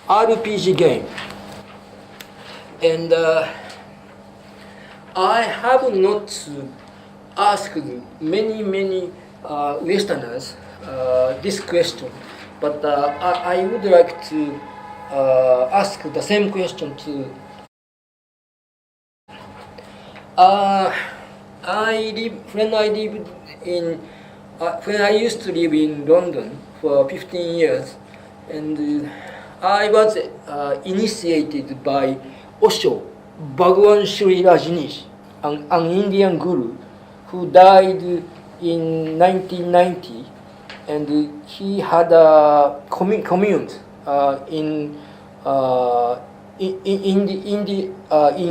RPG game. And I have not asked many Westerners this question, but I would like to ask the same question to. When I used to live in London for 15 years, and I was initiated by Osho, Bhagwan Sri Rajneesh, an Indian guru who died in 1990, and he had a commune in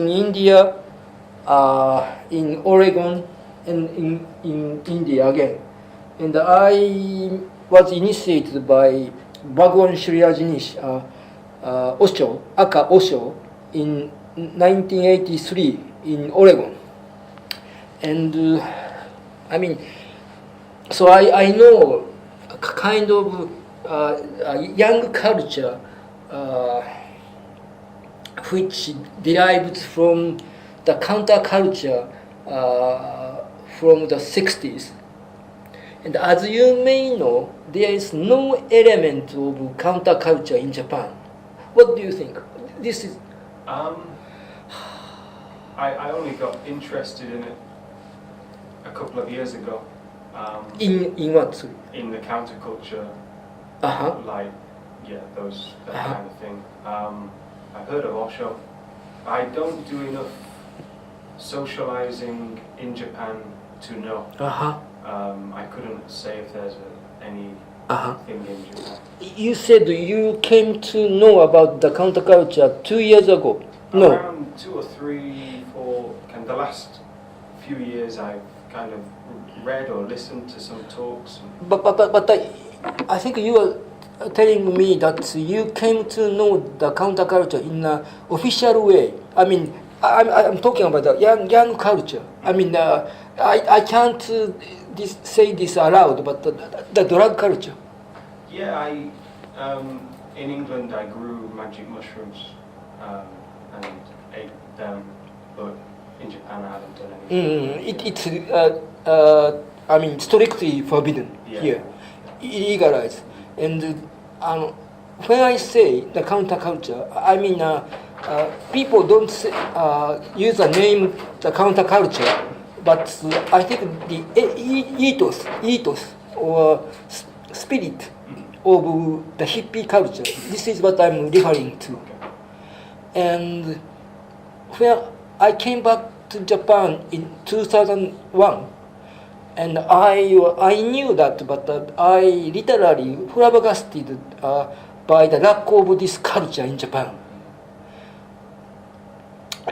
India, in Oregon, and in India again. And I was initiated by Bhagwan Sri Rajneesh, Osho, Aka Osho, in 1983 in Oregon. And so I know a kind of young culture which derived from the counterculture from the 60s. And as you may know, there is no element of counterculture in Japan. What do you think? This is. I only got interested in it a couple of years ago. In what? Sorry? In the counterculture, that kind of thing. I've heard of Osho. I don't do enough socializing in Japan to know. I couldn't say if there's anything in Japan. You said you came to know about the counterculture 2 years ago. No. Around 2 or 3, 4, and the last few years I've kind of read or listened to some talks. But I think you are telling me that you came to know the counterculture in an official way. I mean, I'm talking about the young culture. I mean, I can't say this aloud, but the drug culture. Yeah, in England I grew magic mushrooms and ate them, but in Japan I haven't done anything. It's strictly forbidden here, illegalized. And when I say the counterculture, I mean people don't use the name the counterculture, but I think the ethos or spirit of the hippie culture. This is what I'm referring to. And when I came back to Japan in 2001, and I knew that, but I literally flabbergasted by the lack of this culture in Japan.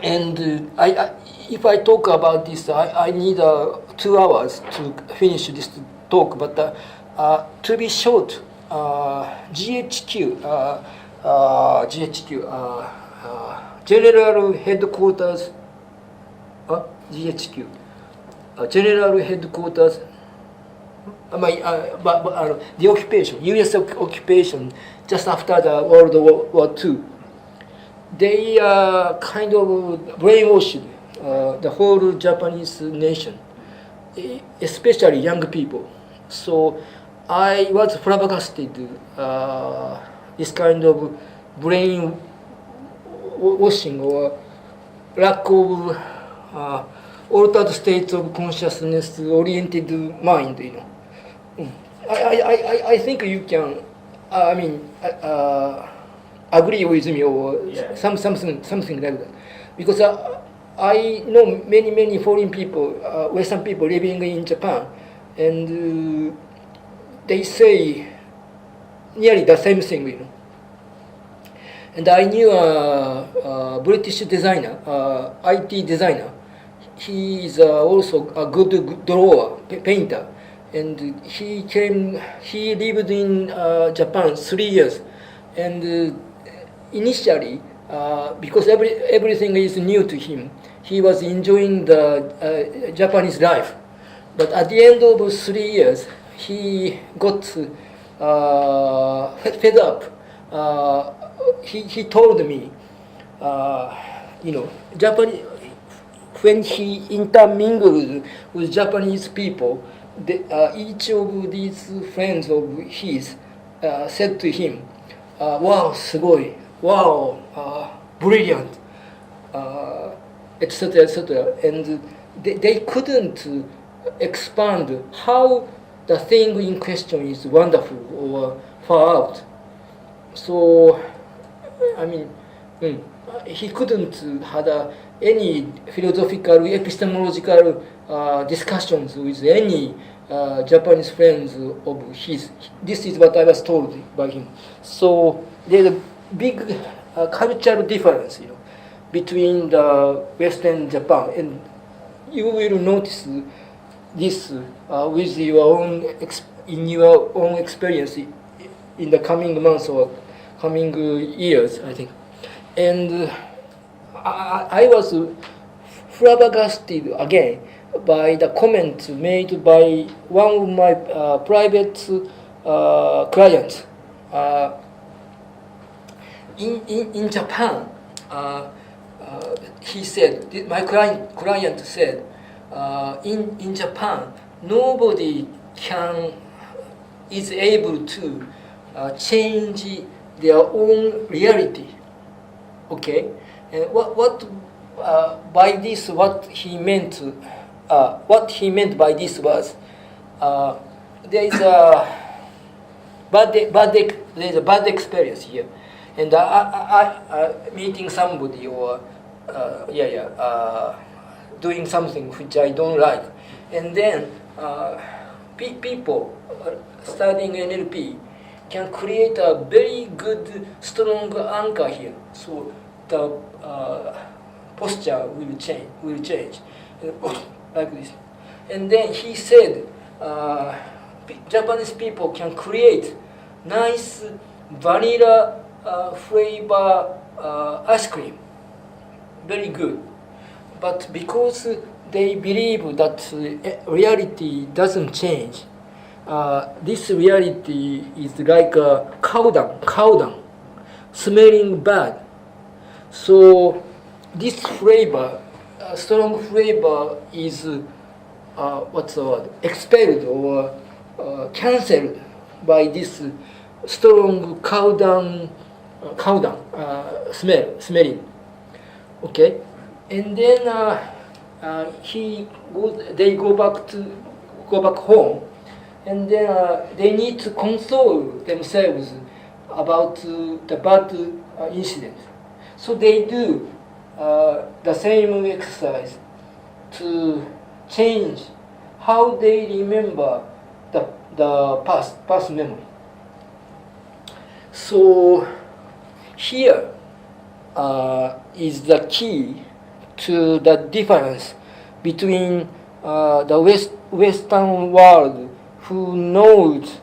And if I talk about this, I need 2 hours to finish this talk. But to be short, GHQ, General Headquarters, GHQ, General Headquarters, the occupation, U.S. occupation just after the World War II. They kind of brainwashed the whole Japanese nation, especially young people. So I was flabbergasted this kind of brainwashing or lack of altered states of consciousness oriented mind. I think you can. Agree with me or something like that, because I know many foreign people, Western people living in Japan, and they say nearly the same thing. And I knew a British designer, IT designer. He is also a good drawer, painter, and he lived in Japan 3 years, and initially, because everything is new to him, he was enjoying the Japanese life. But at the end of 3 years, he got fed up he told me, Japanese, when he intermingled with Japanese people, each of these friends of his said to him, "Wow, すごい, wow, brilliant," etc., etc., and they couldn't expand how the thing in question is wonderful or far out. So, I mean, he couldn't have any philosophical, epistemological discussions with any Japanese friends of his. This is what I was told by him. So there's a big cultural difference, between the Western Japan, and you will notice this with your own in your own experience in the coming months or coming years, I think. And I was flabbergasted again by the comment made by one of my private clients. In Japan, he said, my client said, in Japan, nobody is able to change their own reality. Okay, and what by this, what he meant by this was, there is a bad experience here, and I meeting somebody or doing something which I don't like, and then people studying NLP can create a very good, strong anchor here. So the posture will change, like this. And then he said, Japanese people can create nice vanilla flavor ice cream, very good. But because they believe that reality doesn't change, this reality is like a cow dung, smelling bad. So this flavor, strong flavor, is what's the word? Expelled or cancelled by this strong cow dung smelling. Okay, and then they go back home, and then they need to console themselves about the bad incident. So they do the same exercise to change how they remember the past memory. So here is the key to the difference between the Western world, who knows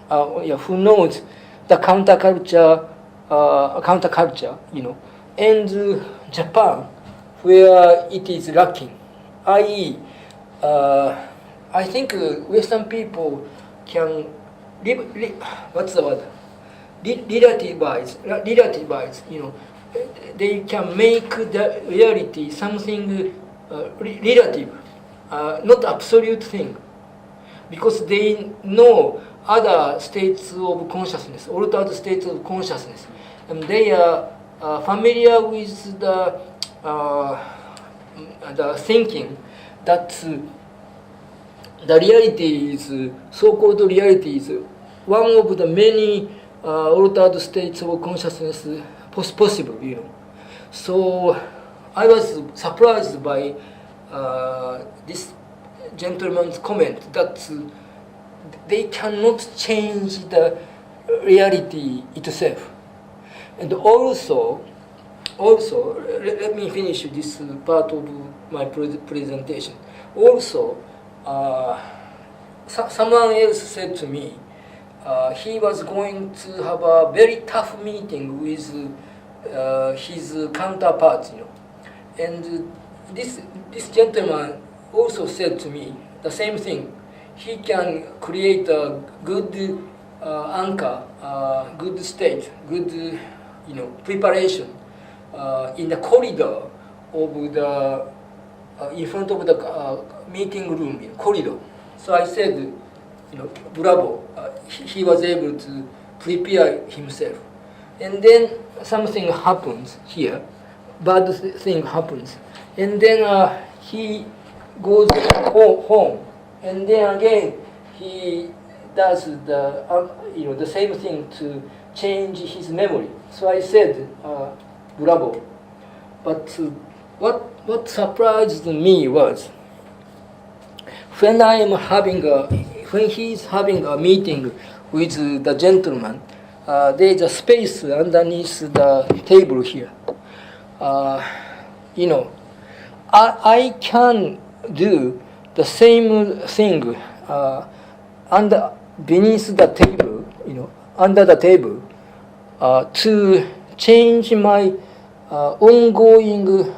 the counterculture, and Japan, where it is lacking. I.e., I think Western people can relativize. They can make the reality something relative, not absolute thing, because they know other states of consciousness, altered states of consciousness, and they are familiar with the thinking that the reality is, so-called reality is one of the many altered states of consciousness possible, So I was surprised by this gentleman's comment that they cannot change the reality itself. And also, let me finish this part of my presentation. Also, someone else said to me, he was going to have a very tough meeting with his counterparts, And this gentleman also said to me the same thing. He can create a good anchor, good state, good preparation in the corridor of the in front of the meeting room in corridor. So I said, bravo. He was able to prepare himself, and then something happens here. Bad thing happens, and then he goes home, and then again he does the same thing to change his memory. So I said, bravo. But what surprised me was when he's having a meeting with the gentleman, there's a space underneath the table here. I can do the same thing beneath the table, under the table, to change my ongoing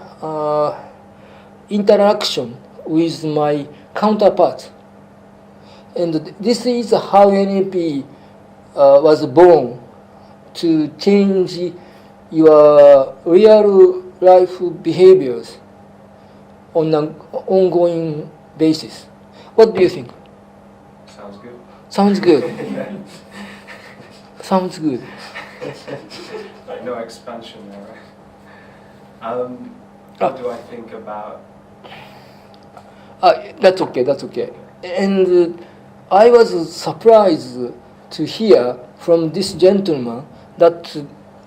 interaction with my counterpart. And this is how NLP was born, to change your real life behaviors on an ongoing basis. What do you think? Sounds good. Sounds good. Sounds good. Like no expansion there, right? What do I think about? That's okay. And I was surprised to hear from this gentleman that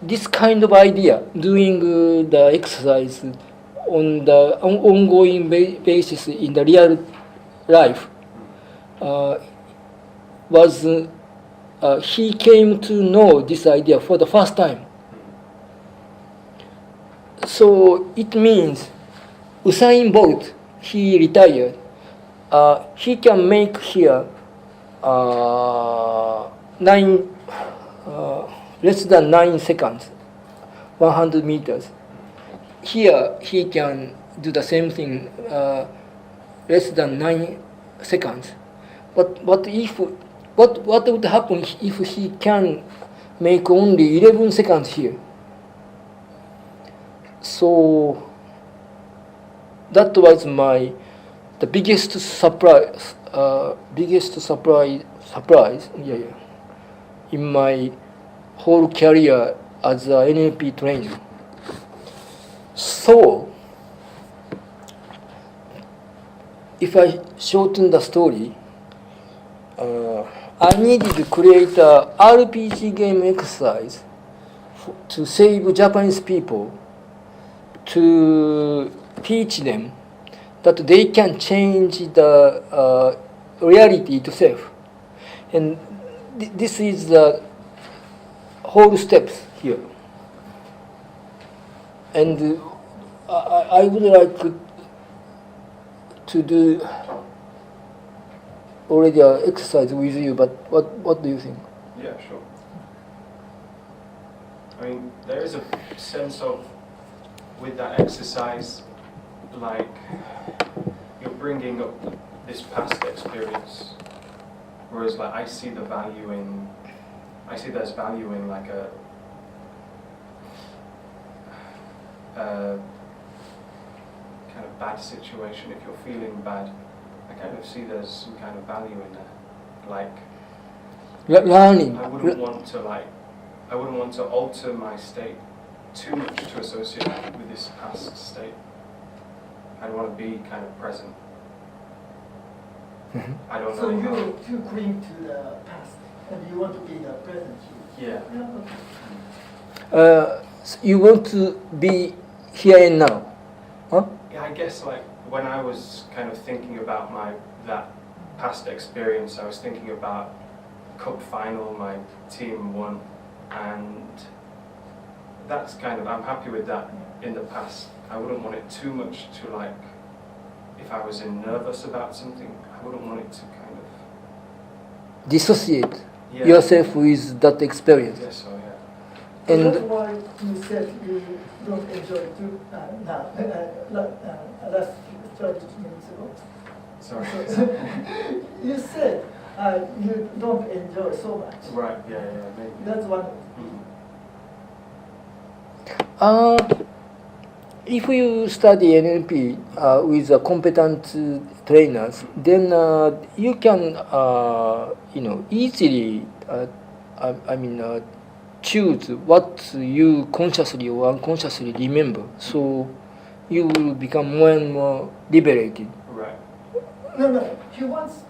this kind of idea, doing the exercise on the ongoing basis in the real life, he came to know this idea for the first time. So it means Usain Bolt, he retired. He can make here less than 9 seconds, 100 meters. Here he can do the same thing, less than 9 seconds. But what would happen if he can make only 11 seconds here? So that was the biggest surprise in my whole career as an NLP trainer. So if I shorten the story, I needed to create a RPG game exercise to save Japanese people, to teach them that they can change the reality itself. And this is the whole steps here. And I would like to do already an exercise with you, but what do you think? Yeah, sure. I mean, there is a sense of, with that exercise, like you're bringing up this past experience, whereas like I see there's value in like a kind of bad situation. If you're feeling bad, I kind of see there's some kind of value in there. Like learning. I wouldn't want to alter my state too much to associate with this past state. I want to be kind of present. Mm-hmm. I don't know. So you cling to the past, and you want to be the present. Yeah. You want to be here and now, huh? Yeah, I guess like when I was kind of thinking about that past experience, I was thinking about cup final, my team won, and that's kind of, I'm happy with that in the past. I wouldn't want it too much to like, if I was nervous about something, I wouldn't want it to kind of dissociate yourself with that experience. Yes, so yeah. And that's why you said you don't enjoy too now. Last 30 minutes ago. Sorry. You said you don't enjoy so much. Right. Yeah. Maybe. That's one. If you study NLP with competent trainers, then you can, easily, choose what you consciously or unconsciously remember. So you will become more and more liberated. Right. No. He wants.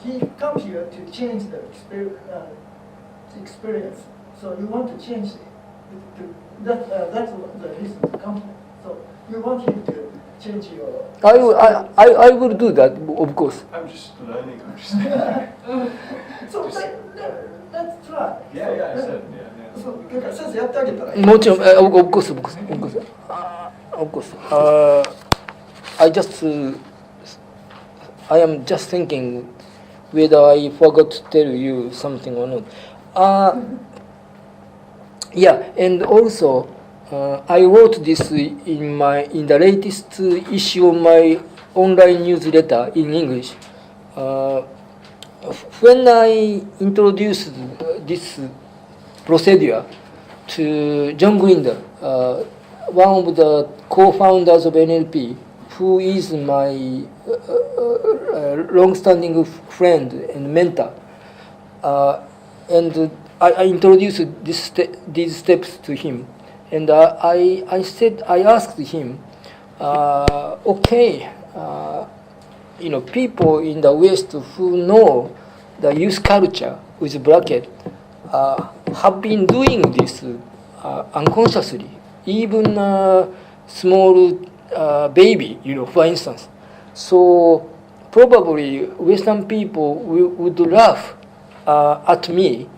He come here to change the experience. So you want to change it. That's the reason to come here. So you want him to change your. I will do that, of course. I'm just learning. So let's try. Yeah, I said, yeah. そうだから先生やってあげたらいい。もちろん、of course. I am just thinking whether I forgot to tell you something or not. Yeah, and also I wrote this in the latest issue of my online newsletter in English. When I introduced this procedure to John Grinder, one of the co-founders of NLP, who is my long-standing friend and mentor, and I introduced these steps to him, and I asked him, people in the West who know the youth culture with bracket have been doing this unconsciously, even small baby, for instance. So probably Western people would laugh at me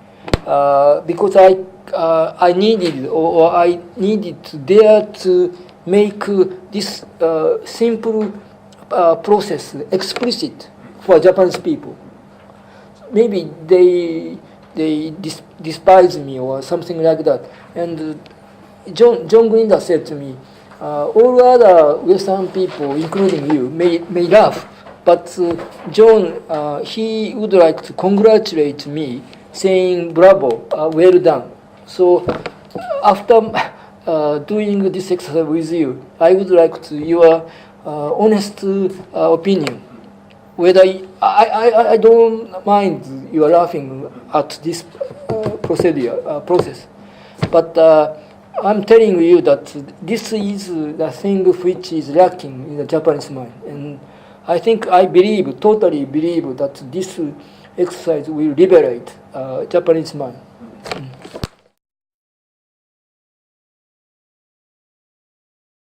because I needed to dare to make this simple process explicit for Japanese people. Maybe they despise me or something like that. And John Grinder said to me, all other Western people, including you, may laugh, but John, he would like to congratulate me, saying, bravo, well done. So after doing this exercise with you, I would like your honest opinion. Whether I don't mind you are laughing at this process, but I'm telling you that this is the thing which is lacking in the Japanese mind, and I totally believe that this exercise will liberate Japanese mind.